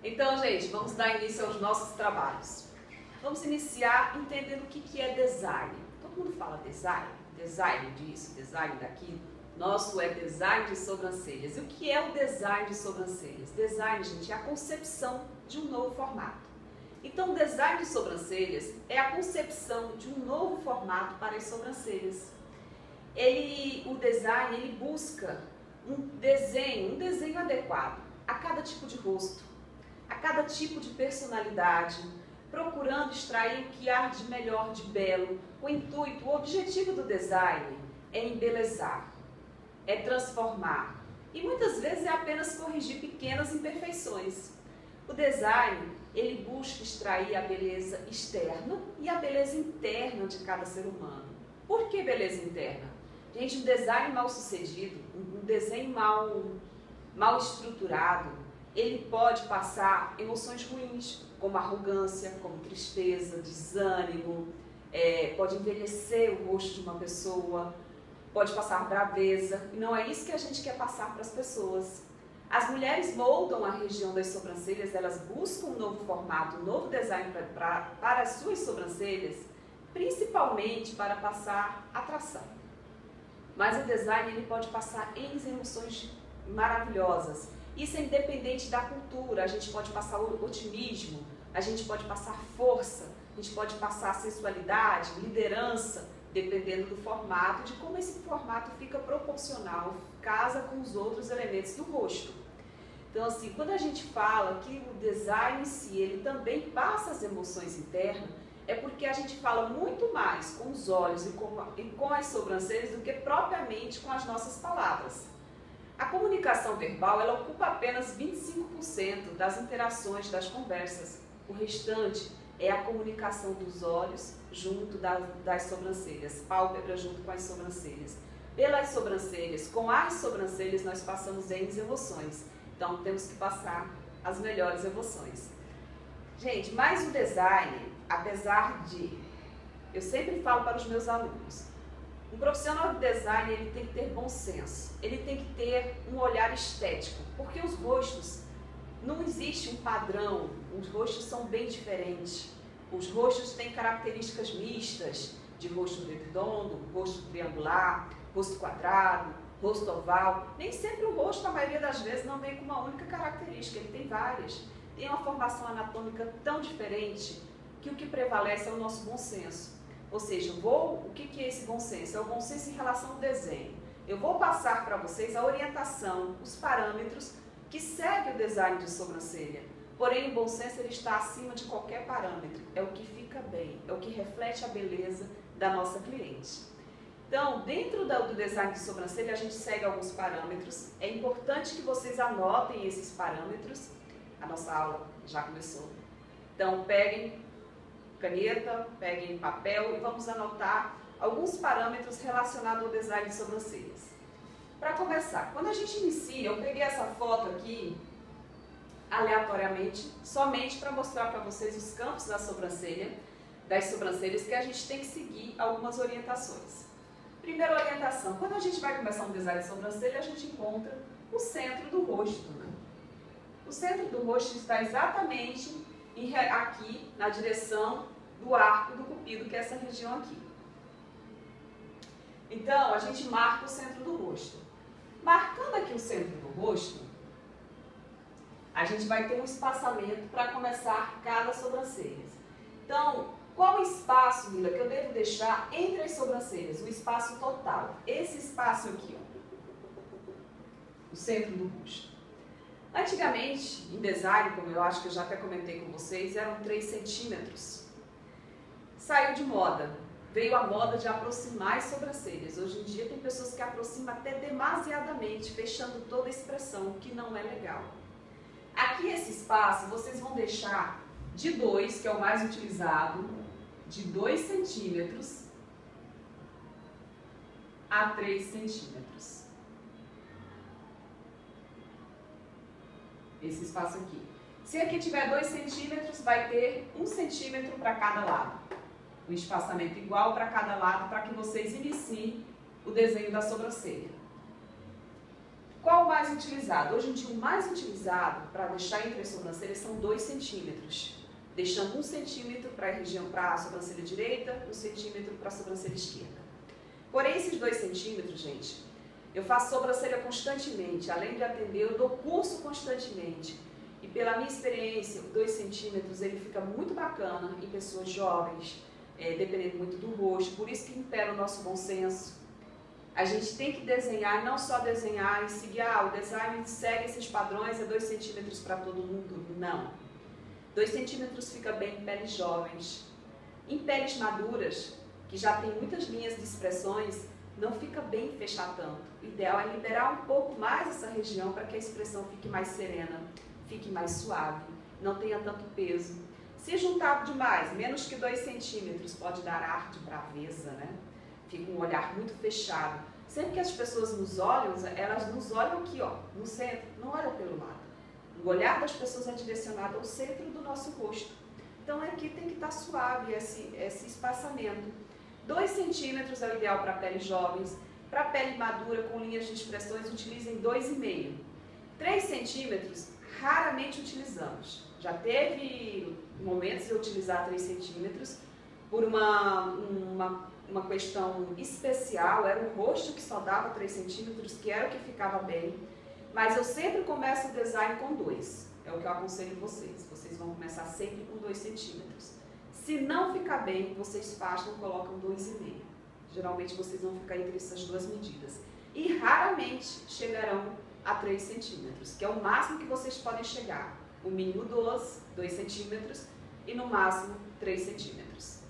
Então, gente, vamos dar início aos nossos trabalhos. Vamos iniciar entendendo o que é design. Todo mundo fala design, design disso, design daquilo. Nosso é design de sobrancelhas. E o que é o design de sobrancelhas? Design, gente, é a concepção de um novo formato. Então, o design de sobrancelhas é a concepção de um novo formato para as sobrancelhas. O design, ele busca um desenho adequado a cada tipo de rosto, a cada tipo de personalidade, procurando extrair o que há de melhor, de belo. O objetivo do design é embelezar, é transformar e muitas vezes é apenas corrigir pequenas imperfeições. O design, ele busca extrair a beleza externa e a beleza interna de cada ser humano. Por que beleza interna? Gente, um design mal sucedido, um desenho mal estruturado, ele pode passar emoções ruins, como arrogância, como tristeza, desânimo, pode envelhecer o rosto de uma pessoa, pode passar braveza, e não é isso que a gente quer passar para as pessoas. As mulheres moldam a região das sobrancelhas, elas buscam um novo formato, um novo design para as suas sobrancelhas, principalmente para passar atração. Mas o design, ele pode passar N emoções maravilhosas. Isso é independente da cultura. A gente pode passar otimismo, a gente pode passar força, a gente pode passar sensualidade, liderança, dependendo do formato, de como esse formato fica proporcional, casa com os outros elementos do rosto. Então, assim, quando a gente fala que o design em si, ele também passa as emoções internas, é porque a gente fala muito mais com os olhos e com as sobrancelhas do que propriamente com as nossas palavras. A comunicação verbal, ela ocupa apenas 25% das interações, das conversas. O restante é a comunicação dos olhos junto das sobrancelhas, pálpebra junto com as sobrancelhas. Pelas sobrancelhas, com as sobrancelhas, nós passamos N emoções. Então, temos que passar as melhores emoções. Gente, mas o design, apesar de... Eu sempre falo para os meus alunos, um profissional de design, ele tem que ter bom senso, ele tem que ter um olhar estético, porque os rostos, não existe um padrão, os rostos são bem diferentes. Os rostos têm características mistas, de rosto redondo, rosto triangular, rosto quadrado, rosto oval. Nem sempre o rosto, a maioria das vezes, não vem com uma única característica, ele tem várias. Tem uma formação anatômica tão diferente que o que prevalece é o nosso bom senso. Ou seja, o que é esse bom senso? É o bom senso em relação ao desenho. Eu vou passar para vocês a orientação, os parâmetros que segue o design de sobrancelha. Porém, o bom senso, ele está acima de qualquer parâmetro. É o que fica bem, é o que reflete a beleza da nossa cliente. Então, dentro do design de sobrancelha, a gente segue alguns parâmetros. É importante que vocês anotem esses parâmetros. A nossa aula já começou. Então, peguem caneta, peguem papel e vamos anotar alguns parâmetros relacionados ao design de sobrancelhas. Para começar, quando a gente inicia, eu peguei essa foto aqui aleatoriamente, somente para mostrar para vocês os campos das sobrancelhas, que a gente tem que seguir algumas orientações. Primeira orientação, quando a gente vai começar um design de sobrancelha, a gente encontra o centro do rosto. O centro do rosto está exatamente aqui na direção do arco do cupido, que é essa região aqui. Então, a gente marca o centro do rosto. Marcando aqui o centro do rosto, a gente vai ter um espaçamento para começar cada sobrancelha. Então, qual o espaço, Mila, que eu devo deixar entre as sobrancelhas? O espaço total. Esse espaço aqui, ó, o centro do rosto. Antigamente, em design, como eu acho que eu já até comentei com vocês, eram 3 centímetros. Saiu de moda. Veio a moda de aproximar as sobrancelhas. Hoje em dia tem pessoas que aproximam até demasiadamente, fechando toda a expressão, o que não é legal. Aqui esse espaço vocês vão deixar de 2, que é o mais utilizado, de 2 centímetros a 3 centímetros. Esse espaço aqui. Se aqui tiver 2 centímetros, vai ter 1 centímetro para cada lado. Um espaçamento igual para cada lado, para que vocês iniciem o desenho da sobrancelha. Qual mais utilizado? Hoje em dia, o mais utilizado para deixar entre as sobrancelhas são 2 centímetros. Deixando 1 centímetro para a sobrancelha direita, 1 centímetro para a sobrancelha esquerda. Porém, esses 2 centímetros, gente, eu faço sobrancelha constantemente. Além de atender, eu dou curso constantemente. E pela minha experiência, 2 centímetros ele fica muito bacana em pessoas jovens, dependendo muito do rosto. Por isso que impera o nosso bom senso. A gente tem que desenhar, não só desenhar e seguir, o design segue esses padrões, é 2 centímetros para todo mundo. Não. 2 centímetros fica bem em peles jovens. Em peles maduras, que já tem muitas linhas de expressões, não fica bem fechar tanto. O ideal é liberar um pouco mais essa região para que a expressão fique mais serena, fique mais suave, não tenha tanto peso. Se juntar demais, menos que 2 centímetros, pode dar ar de braveza, né? Fica um olhar muito fechado. Sempre que as pessoas nos olham, elas nos olham aqui, ó, no centro, não olham pelo lado. O olhar das pessoas é direcionado ao centro do nosso rosto. Então aqui tem que estar suave esse espaçamento. 2 centímetros é o ideal para peles jovens. Para pele madura, com linhas de expressões, utilizem 2,5. 3 centímetros, raramente utilizamos. Já teve momentos de eu utilizar 3 centímetros por uma questão especial, era o rosto que só dava 3 centímetros, que era o que ficava bem. Mas eu sempre começo o design com 2. É o que eu aconselho vocês. Vocês vão começar sempre com 2 centímetros. Se não ficar bem, vocês facham e colocam 2,5. Geralmente vocês vão ficar entre essas 2 medidas. E raramente chegarão a 3 centímetros, que é o máximo que vocês podem chegar. O mínimo 2 centímetros e no máximo 3 centímetros.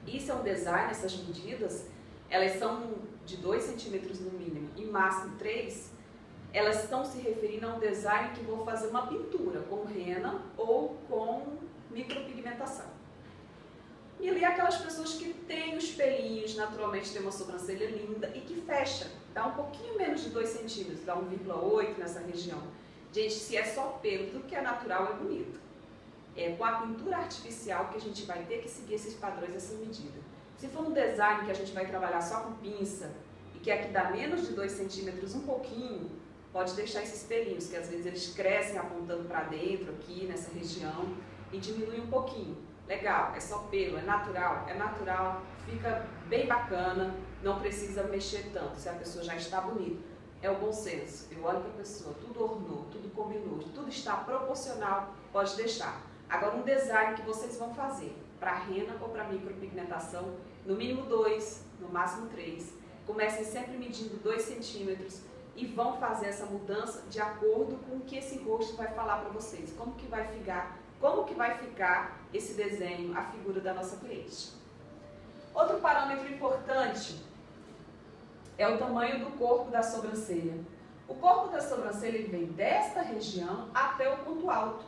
Isso é um design, essas medidas, elas são de 2 centímetros no mínimo e máximo 3. Elas estão se referindo a um design que vou fazer uma pintura com rena ou com micropigmentação. E ali aquelas pessoas que têm os pelinhos, naturalmente tem uma sobrancelha linda e que fecha, dá um pouquinho menos de 2 centímetros, dá 1,8 nessa região. Gente, se é só pelo, tudo que é natural é bonito. É com a pintura artificial que a gente vai ter que seguir esses padrões, essa medida. Se for um design que a gente vai trabalhar só com pinça e que aqui dá menos de 2 centímetros, um pouquinho, pode deixar esses pelinhos, que às vezes eles crescem apontando para dentro, aqui nessa região, e diminui um pouquinho. Legal, é só pelo, é natural, fica bem bacana, não precisa mexer tanto, se a pessoa já está bonita. É o bom senso, eu olho para a pessoa, tudo ornou, tudo combinou, tudo está proporcional, pode deixar. Agora um design que vocês vão fazer, para rena ou para micropigmentação, no mínimo 2, no máximo 3. Comecem sempre medindo 2 centímetros e vão fazer essa mudança de acordo com o que esse rosto vai falar para vocês, como que vai ficar esse desenho, a figura da nossa cliente. Outro parâmetro importante é o tamanho do corpo da sobrancelha. O corpo da sobrancelha ele vem desta região até o ponto alto,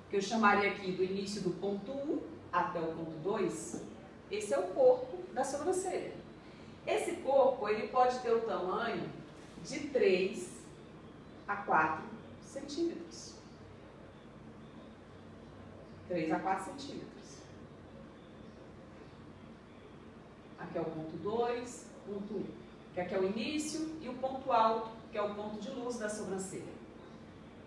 que eu chamaria aqui do início do ponto 1 até o ponto 2. Esse é o corpo da sobrancelha. Esse corpo ele pode ter o tamanho de 3 a 4 centímetros. 3 a 4 centímetros. Aqui é o ponto 2, ponto 1, que aqui é o início, e o ponto alto, que é o ponto de luz da sobrancelha.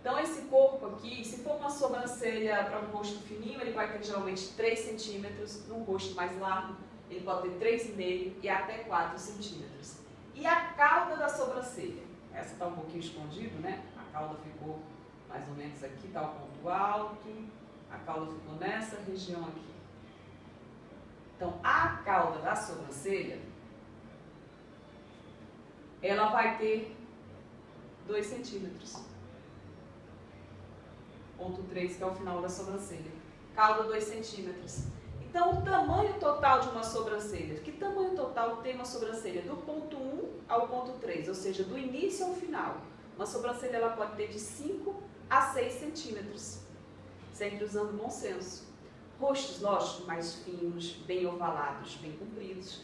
Então esse corpo aqui, se for uma sobrancelha para um rosto fininho, ele vai ter geralmente 3 centímetros, num rosto mais largo, ele pode ter 3,5 e até 4 centímetros. E a cauda da sobrancelha? Essa está um pouquinho escondido, né? A cauda ficou mais ou menos aqui, está o ponto alto, a cauda ficou nessa região aqui. Então, a cauda da sobrancelha, ela vai ter 2 centímetros. Ponto 3, que é o final da sobrancelha. Cauda 2 centímetros. Então, o tamanho total de uma sobrancelha. Que tamanho total tem uma sobrancelha? Do ponto 1 ao ponto 3, ou seja, do início ao final. Uma sobrancelha ela pode ter de 5 a 6 centímetros. Sempre usando bom senso. Rostos, lógico, mais finos, bem ovalados, bem compridos.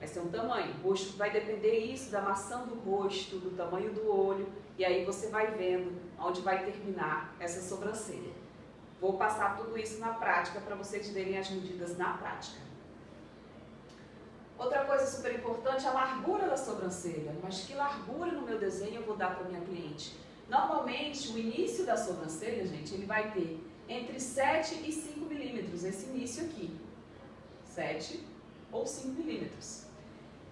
Esse é um tamanho. O rosto vai depender isso da maçã do rosto, do tamanho do olho. E aí você vai vendo onde vai terminar essa sobrancelha. Vou passar tudo isso na prática para vocês verem as medidas na prática. Outra coisa super importante é a largura da sobrancelha. Mas que largura no meu desenho eu vou dar para minha cliente? Normalmente, o início da sobrancelha, gente, ele vai ter entre 7 e 5 milímetros, esse início aqui. 7 ou 5 milímetros.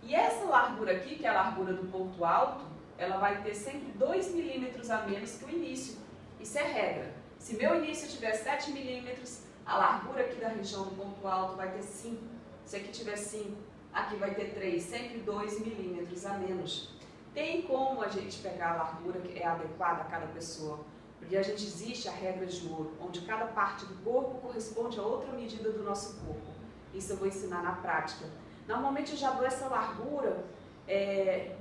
E essa largura aqui, que é a largura do ponto alto, ela vai ter sempre 2 milímetros a menos que o início. Isso é regra. Se meu início tiver 7 milímetros, a largura aqui da região do ponto alto vai ter 5. Se aqui tiver 5, aqui vai ter 3, sempre 2 milímetros a menos. Tem como a gente pegar a largura que é adequada a cada pessoa, porque existe a regra de ouro, onde cada parte do corpo corresponde a outra medida do nosso corpo. Isso eu vou ensinar na prática. Normalmente eu já dou essa largura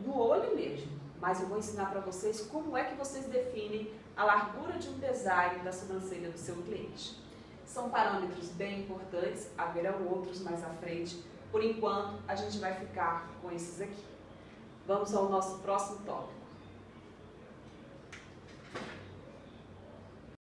no olho mesmo, mas eu vou ensinar para vocês como é que vocês definem a largura de um design da sobrancelha do seu cliente. São parâmetros bem importantes, haverão outros mais à frente. Por enquanto, a gente vai ficar com esses aqui. Vamos ao nosso próximo tópico.